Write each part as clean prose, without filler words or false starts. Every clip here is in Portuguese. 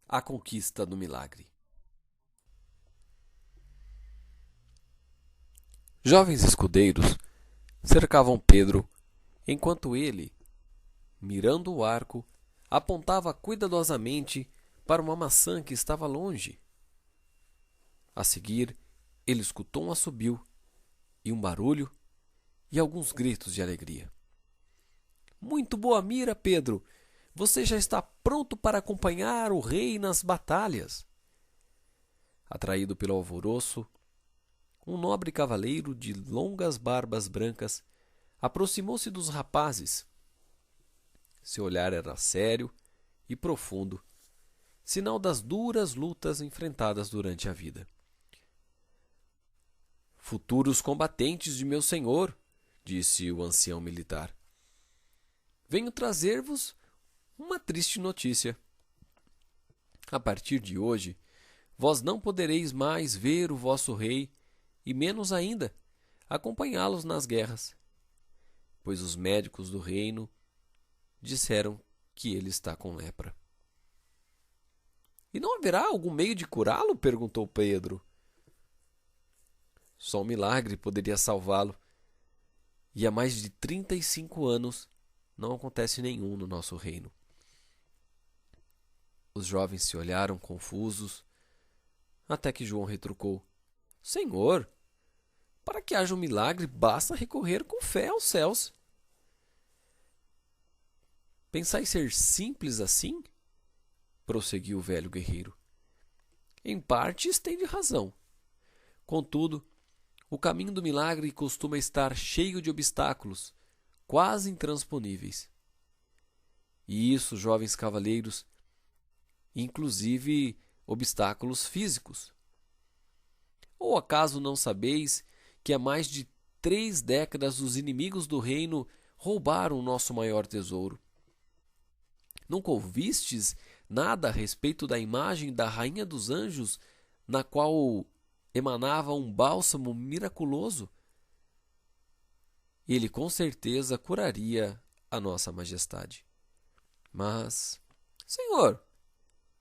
A conquista do milagre. Jovens escudeiros cercavam Pedro, enquanto ele, mirando o arco, apontava cuidadosamente para uma maçã que estava longe. A seguir, ele escutou um assobio e um barulho e alguns gritos de alegria. Muito boa mira, Pedro! Você já está pronto para acompanhar o rei nas batalhas. Atraído pelo alvoroço, um nobre cavaleiro de longas barbas brancas aproximou-se dos rapazes. Seu olhar era sério e profundo, sinal das duras lutas enfrentadas durante a vida. Futuros combatentes de meu senhor, disse o ancião militar, venho trazer-vos uma triste notícia. A partir de hoje, vós não podereis mais ver o vosso rei e menos ainda acompanhá-los nas guerras, pois os médicos do reino disseram que ele está com lepra. E não haverá algum meio de curá-lo? Perguntou Pedro. Só um milagre poderia salvá-lo. E há mais de 35 anos não acontece nenhum no nosso reino. Os jovens se olharam confusos, até que João retrucou: Senhor, para que haja um milagre, basta recorrer com fé aos céus. Pensais ser simples assim? Prosseguiu o velho guerreiro. Em partes tem de razão. Contudo, o caminho do milagre costuma estar cheio de obstáculos, quase intransponíveis. E isso, jovens cavaleiros, inclusive obstáculos físicos. Ou acaso não sabeis que há mais de 3 décadas os inimigos do reino roubaram o nosso maior tesouro? Nunca ouvistes nada a respeito da imagem da Rainha dos Anjos, na qual emanava um bálsamo miraculoso? Ele com certeza curaria a nossa majestade. Mas, senhor,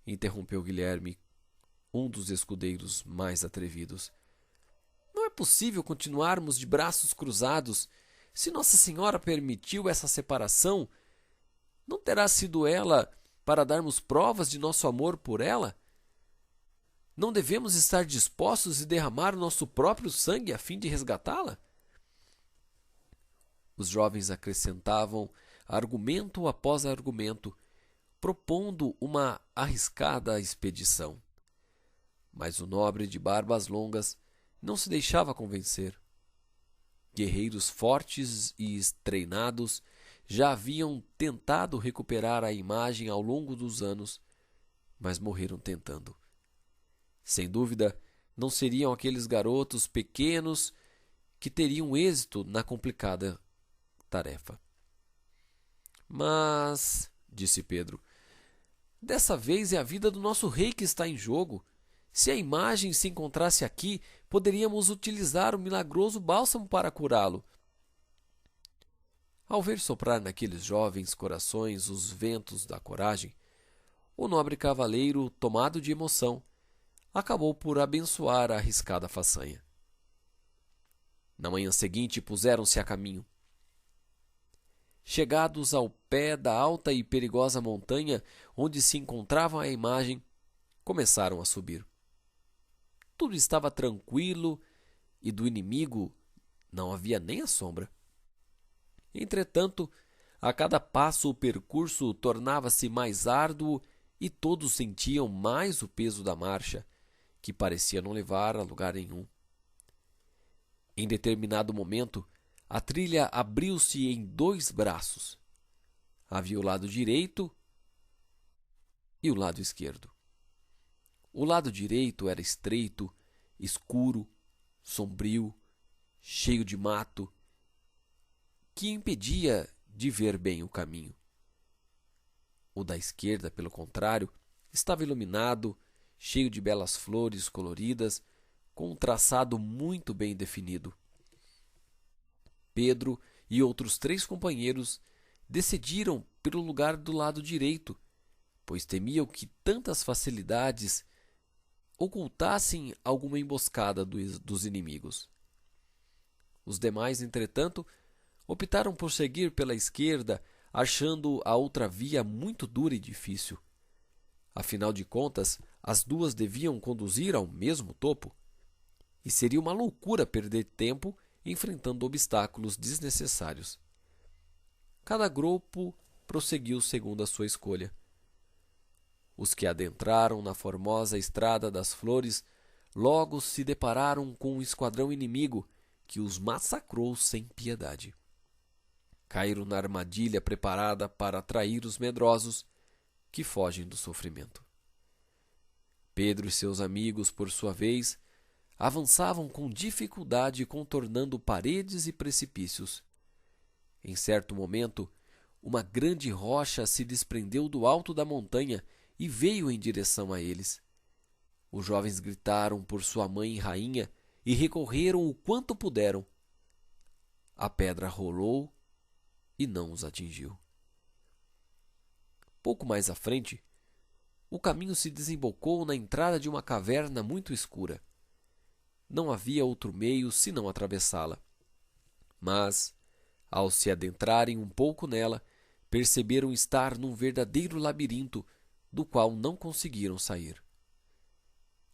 interrompeu Guilherme, um dos escudeiros mais atrevidos, não é possível continuarmos de braços cruzados. Se Nossa Senhora permitiu essa separação, não terá sido ela para darmos provas de nosso amor por ela? Não devemos estar dispostos a derramar o nosso próprio sangue a fim de resgatá-la? Os jovens acrescentavam argumento após argumento, propondo uma arriscada expedição. Mas o nobre de barbas longas não se deixava convencer. Guerreiros fortes e treinados já haviam tentado recuperar a imagem ao longo dos anos, mas morreram tentando. Sem dúvida, não seriam aqueles garotos pequenos que teriam êxito na complicada tarefa. Mas, disse Pedro, dessa vez é a vida do nosso rei que está em jogo. Se a imagem se encontrasse aqui, poderíamos utilizar o milagroso bálsamo para curá-lo. Ao ver soprar naqueles jovens corações os ventos da coragem, o nobre cavaleiro, tomado de emoção, acabou por abençoar a arriscada façanha. Na manhã seguinte, puseram-se a caminho. Chegados ao pé da alta e perigosa montanha onde se encontrava a imagem, começaram a subir. Tudo estava tranquilo e do inimigo não havia nem a sombra. Entretanto, a cada passo o percurso tornava-se mais árduo e todos sentiam mais o peso da marcha, que parecia não levar a lugar nenhum. Em determinado momento, a trilha abriu-se em 2 braços. Havia o lado direito e o lado esquerdo. O lado direito era estreito, escuro, sombrio, cheio de mato, que impedia de ver bem o caminho. O da esquerda, pelo contrário, estava iluminado, cheio de belas flores coloridas, com um traçado muito bem definido. Pedro e outros 3 companheiros decidiram pelo lugar do lado direito, pois temiam que tantas facilidades ocultassem alguma emboscada dos inimigos. Os demais, entretanto, optaram por seguir pela esquerda, achando a outra via muito dura e difícil. Afinal de contas, as duas deviam conduzir ao mesmo topo, e seria uma loucura perder tempo enfrentando obstáculos desnecessários. Cada grupo prosseguiu segundo a sua escolha. Os que adentraram na formosa Estrada das Flores logo se depararam com um esquadrão inimigo que os massacrou sem piedade. Caíram na armadilha preparada para atrair os medrosos que fogem do sofrimento. Pedro e seus amigos, por sua vez, avançavam com dificuldade contornando paredes e precipícios. Em certo momento, uma grande rocha se desprendeu do alto da montanha e veio em direção a eles. Os jovens gritaram por sua mãe e rainha e recorreram o quanto puderam. A pedra rolou e não os atingiu. Pouco mais à frente, o caminho se desembocou na entrada de uma caverna muito escura. Não havia outro meio senão atravessá-la. Mas, ao se adentrarem um pouco nela, perceberam estar num verdadeiro labirinto do qual não conseguiram sair.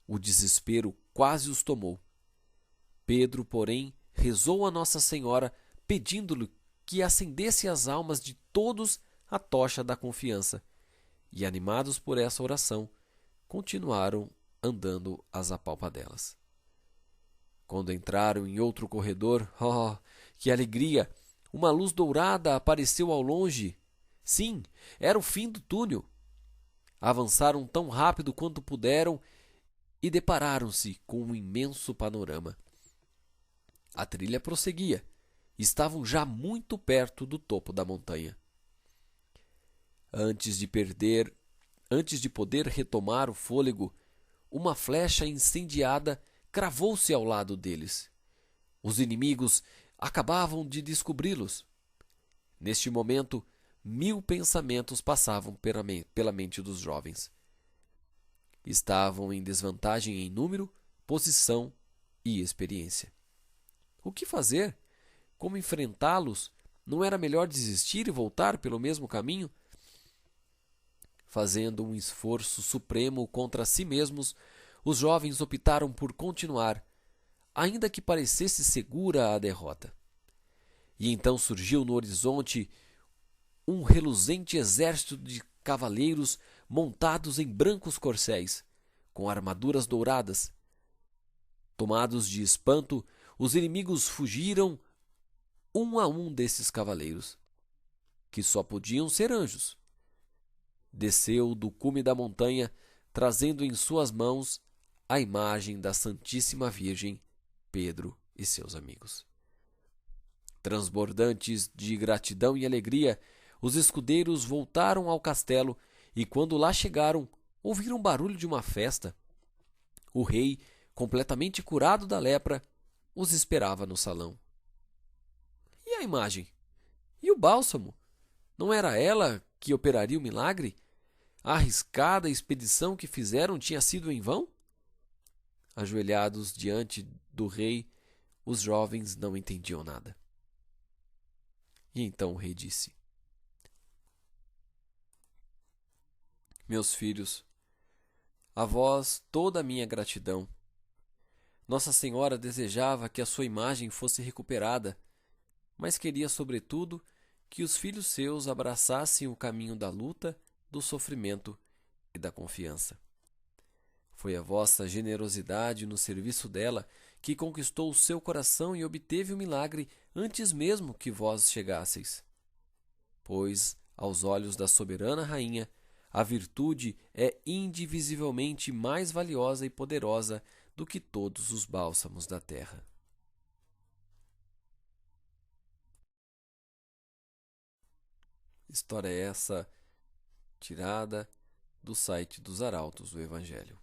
O desespero quase os tomou. Pedro, porém, rezou a Nossa Senhora, pedindo-lhe que acendesse às almas de todos a tocha da confiança, e, animados por essa oração, continuaram andando às apalpadelas. Quando entraram em outro corredor, oh, que alegria! Uma luz dourada apareceu ao longe. Sim, era o fim do túnel. Avançaram tão rápido quanto puderam e depararam-se com um imenso panorama. A trilha prosseguia. Estavam já muito perto do topo da montanha. Antes de poder retomar o fôlego, uma flecha incendiada cravou-se ao lado deles. Os inimigos acabavam de descobri-los. Neste momento, 1000 pensamentos passavam pela mente dos jovens. Estavam em desvantagem em número, posição e experiência. O que fazer? Como enfrentá-los? Não era melhor desistir e voltar pelo mesmo caminho? Fazendo um esforço supremo contra si mesmos, os jovens optaram por continuar, ainda que parecesse segura a derrota. E então surgiu no horizonte um reluzente exército de cavaleiros montados em brancos corcéis, com armaduras douradas. Tomados de espanto, os inimigos fugiram um a um desses cavaleiros, que só podiam ser anjos. Desceu do cume da montanha, trazendo em suas mãos a imagem da Santíssima Virgem, Pedro e seus amigos. Transbordantes de gratidão e alegria, os escudeiros voltaram ao castelo e, quando lá chegaram, ouviram o barulho de uma festa. O rei, completamente curado da lepra, os esperava no salão. E a imagem? E o bálsamo? Não era ela que operaria o milagre? A arriscada expedição que fizeram tinha sido em vão? Ajoelhados diante do rei, os jovens não entendiam nada. E então o rei disse: Meus filhos, a vós toda a minha gratidão. Nossa Senhora desejava que a sua imagem fosse recuperada, mas queria, sobretudo, que os filhos seus abraçassem o caminho da luta, do sofrimento e da confiança. Foi a vossa generosidade no serviço dela que conquistou o seu coração e obteve o milagre antes mesmo que vós chegasseis. Pois, aos olhos da soberana rainha, a virtude é indivisivelmente mais valiosa e poderosa do que todos os bálsamos da terra. História essa tirada do site dos Arautos do Evangelho.